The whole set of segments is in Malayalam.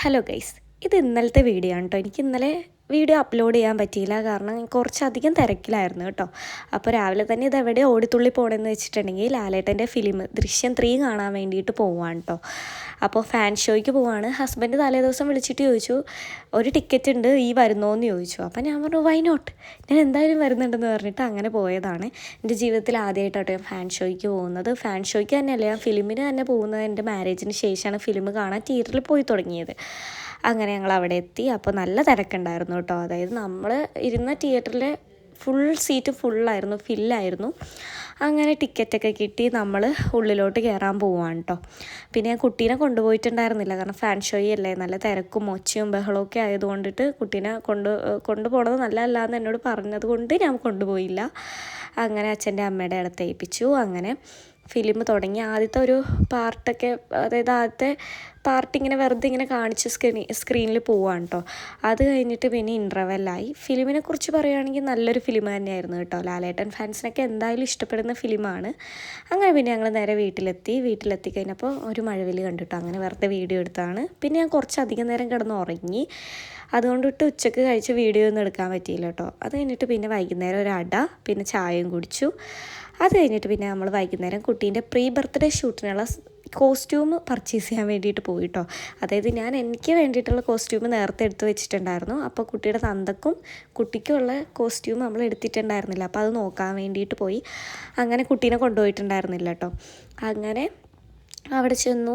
ഹലോ ഗൈസ്, ഇത് ഇന്നലത്തെ വീഡിയോ ആണ് കേട്ടോ. എനിക്ക് ഇന്നലെ വീഡിയോ അപ്ലോഡ് ചെയ്യാൻ പറ്റിയില്ല, കാരണം കുറച്ചധികം തിരക്കിലായിരുന്നു കേട്ടോ. അപ്പോൾ രാവിലെ തന്നെ ഇത് എവിടെ ഓടിത്തുള്ളി പോകണമെന്ന് വെച്ചിട്ടുണ്ടെങ്കിൽ ലാലേട്ടൻ്റെ ഫിലിം ദൃശ്യം 3 കാണാൻ വേണ്ടിയിട്ട് പോവാണ് കേട്ടോ. അപ്പോൾ ഫാൻ ഷോയ്ക്ക് പോവാണ്. ഹസ്ബൻഡ് തലേ ദിവസം വിളിച്ചിട്ട് ചോദിച്ചു, ഒരു ടിക്കറ്റ് ഉണ്ട്, ഈ വരുന്നോയെന്ന് ചോദിച്ചു. അപ്പോൾ ഞാൻ പറഞ്ഞു വൈ നോട്ട്, ഞാൻ എന്തായാലും വരുന്നുണ്ടെന്ന് പറഞ്ഞിട്ട് അങ്ങനെ പോയതാണ്. എൻ്റെ ജീവിതത്തിൽ ആദ്യമായിട്ടാട്ടോ ഞാൻ ഫാൻ ഷോയ്ക്ക് പോകുന്നത്. ഫാൻ ഷോയ്ക്ക് തന്നെയല്ല, ഞാൻ ഫിലിമിന് തന്നെ പോകുന്നത് എൻ്റെ മാരേജിന് ശേഷമാണ് ഫിലിം കാണാൻ തിയേറ്ററിൽ പോയി തുടങ്ങിയത്. അങ്ങനെ ഞങ്ങൾ അവിടെ എത്തി. അപ്പോൾ നല്ല തിരക്കുണ്ടായിരുന്നു കേട്ടോ. അതായത് നമ്മൾ ഇരുന്ന തിയേറ്ററിലെ ഫുൾ സീറ്റ് ഫുള്ളായിരുന്നു, ഫില്ലായിരുന്നു. അങ്ങനെ ടിക്കറ്റൊക്കെ കിട്ടി നമ്മൾ ഉള്ളിലോട്ട് കയറാൻ പോവാണ് കേട്ടോ. പിന്നെ ഞാൻ കുട്ടീനെ കൊണ്ടുപോയിട്ടുണ്ടായിരുന്നില്ല, കാരണം ഫാൻ ഷോയി അല്ലേ, നല്ല തിരക്കും ഒച്ചയും ബഹളമൊക്കെ ആയതുകൊണ്ടിട്ട് കുട്ടീനെ കൊണ്ടുപോകണത് നല്ലതല്ല എന്ന് എന്നോട് പറഞ്ഞത് കൊണ്ട് ഞാൻ കൊണ്ടുപോയില്ല. അങ്ങനെ അച്ഛൻ്റെ അമ്മയുടെ അടുത്ത് ഏൽപ്പിച്ചു. അങ്ങനെ ഫിലിം തുടങ്ങി. ആദ്യത്തെ ഒരു പാർട്ടൊക്കെ, അതായത് ആദ്യത്തെ പാർട്ട് ഇങ്ങനെ വെറുതെ ഇങ്ങനെ കാണിച്ച് സ്ക്രീനിൽ പോവാണ് കേട്ടോ. അത് കഴിഞ്ഞിട്ട് പിന്നെ ഇൻ്റർവെല്ലായി. ഫിലിമിനെ കുറിച്ച് പറയുകയാണെങ്കിൽ നല്ലൊരു ഫിലിം തന്നെയായിരുന്നു കേട്ടോ. ലാലേട്ടൻ ഫാൻസിനൊക്കെ എന്തായാലും ഇഷ്ടപ്പെടുന്ന ഫിലിമാണ്. അങ്ങനെ പിന്നെ ഞങ്ങൾ നേരെ വീട്ടിലെത്തി കഴിഞ്ഞപ്പോൾ ഒരു മഴവില് കണ്ടിട്ടോ. അങ്ങനെ വെറുതെ വീഡിയോ എടുത്താണ്. പിന്നെ ഞാൻ കുറച്ചധികം നേരം കിടന്ന് ഉറങ്ങി. അതുകൊണ്ടിട്ട് ഉച്ചയ്ക്ക് കഴിച്ച വീഡിയോ ഒന്നും എടുക്കാൻ പറ്റിയില്ല കേട്ടോ. അത് കഴിഞ്ഞിട്ട് പിന്നെ വൈകുന്നേരം ഒരു അട, പിന്നെ ചായയും കുടിച്ചു. അത് കഴിഞ്ഞിട്ട് പിന്നെ നമ്മൾ വൈകുന്നേരം കുട്ടീൻ്റെ പ്രീ ബർത്ത്ഡേ ഷൂട്ടിനുള്ള കോസ്റ്റ്യൂം പർച്ചേസ് ചെയ്യാൻ വേണ്ടിയിട്ട് പോയിട്ടോ. അതായത് ഞാൻ എനിക്ക് വേണ്ടിയിട്ടുള്ള കോസ്റ്റ്യൂം നേരത്തെ എടുത്ത് വെച്ചിട്ടുണ്ടായിരുന്നു. അപ്പോൾ കുട്ടിയുടെ തന്തക്കും കുട്ടിക്കുമുള്ള കോസ്റ്റ്യൂം നമ്മൾ എടുത്തിട്ടുണ്ടായിരുന്നില്ല. അപ്പോൾ അത് നോക്കാൻ വേണ്ടിയിട്ട് പോയി. അങ്ങനെ കുട്ടീനെ കൊണ്ടുപോയിട്ടുണ്ടായിരുന്നില്ല കേട്ടോ. അങ്ങനെ അവിടെ ചെന്നു.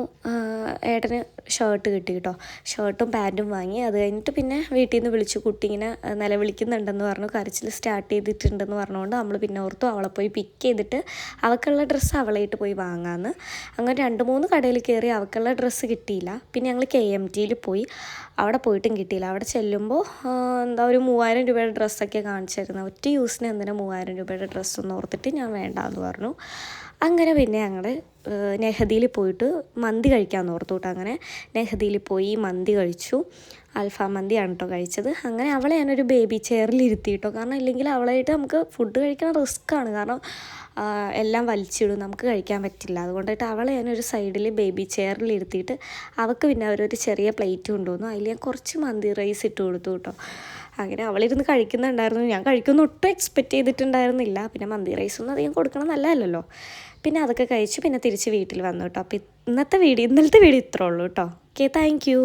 ഏട്ടന് ഷർട്ട് കിട്ടി കേട്ടോ. ഷർട്ടും പാൻറ്റും വാങ്ങി. അത് കഴിഞ്ഞിട്ട് പിന്നെ വീട്ടിൽ നിന്ന് വിളിച്ചു. കുട്ടി ഇങ്ങനെ നിലവിളിക്കുന്നുണ്ടെന്ന് പറഞ്ഞു, കരച്ചിൽ സ്റ്റാർട്ട് ചെയ്തിട്ടുണ്ടെന്ന് പറഞ്ഞുകൊണ്ട് നമ്മൾ പിന്നെ ഓർത്തു അവളെ പോയി പിക്ക് ചെയ്തിട്ട് അവൾക്കുള്ള ഡ്രസ്സ് അവളായിട്ട് പോയി വാങ്ങാമെന്ന്. അങ്ങനെ 2-3 കടയിൽ കയറി, അവൾക്കുള്ള ഡ്രസ്സ് കിട്ടിയില്ല. പിന്നെ ഞങ്ങൾ KMTയിൽ പോയി. അവിടെ പോയിട്ടും കിട്ടിയില്ല. അവിടെ ചെല്ലുമ്പോൾ ഒരു 3000 രൂപയുടെ ഡ്രസ്സൊക്കെ കാണിച്ചിരുന്നു. ഒറ്റ യൂസിന് എന്തിനാ 3000 രൂപയുടെ ഡ്രസ്സൊന്നും ഓർത്തിട്ട് ഞാൻ വേണ്ടാന്ന് പറഞ്ഞു. അങ്ങനെ പിന്നെ ഞങ്ങൾ നെഹദിയിൽ പോയിട്ട് മന്തി കഴിക്കാമെന്ന് ഓർത്തു കേട്ടോ. അങ്ങനെ നെഹദിയിൽ പോയി മന്തി കഴിച്ചു. അൽഫാം മന്തിയാണ് കേട്ടോ കഴിച്ചത്. അങ്ങനെ അവളെ ഞാനൊരു ബേബി ചെയറിൽ ഇരുത്തിയിട്ടോ, കാരണം ഇല്ലെങ്കിൽ അവളായിട്ട് നമുക്ക് ഫുഡ് കഴിക്കാൻ റിസ്ക്കാണ്. കാരണം എല്ലാം വലിച്ചിടും, നമുക്ക് കഴിക്കാൻ പറ്റില്ല. അതുകൊണ്ടിട്ട് അവളെ ഞാനൊരു സൈഡിൽ ബേബി ചെയറിൽ ഇരുത്തിയിട്ട് അവൾക്ക് പിന്നെ അവരൊരു ചെറിയ പ്ലേറ്റ് കൊണ്ടുവന്നു. അതിൽ ഞാൻ കുറച്ച് മന്തി റൈസ് ഇട്ട് കൊടുത്തു കേട്ടോ. അങ്ങനെ അവളിരുന്ന് കഴിക്കുന്നുണ്ടായിരുന്നു. ഞാൻ കഴിക്കുമെന്ന് ഒട്ടും എക്സ്പെക്റ്റ് ചെയ്തിട്ടുണ്ടായിരുന്നില്ല. പിന്നെ മന്തി റൈസൊന്നും അധികം കൊടുക്കണം നല്ലതല്ലല്ലോ. പിന്നെ അതൊക്കെ കഴിച്ചു. പിന്നെ തിരിച്ച് വീട്ടിൽ വന്നു കേട്ടോ. അപ്പോൾ ഇന്നലത്തെ വീഡിയോ ഇത്രേ ഉള്ളൂ കേട്ടോ. Okay, thank you.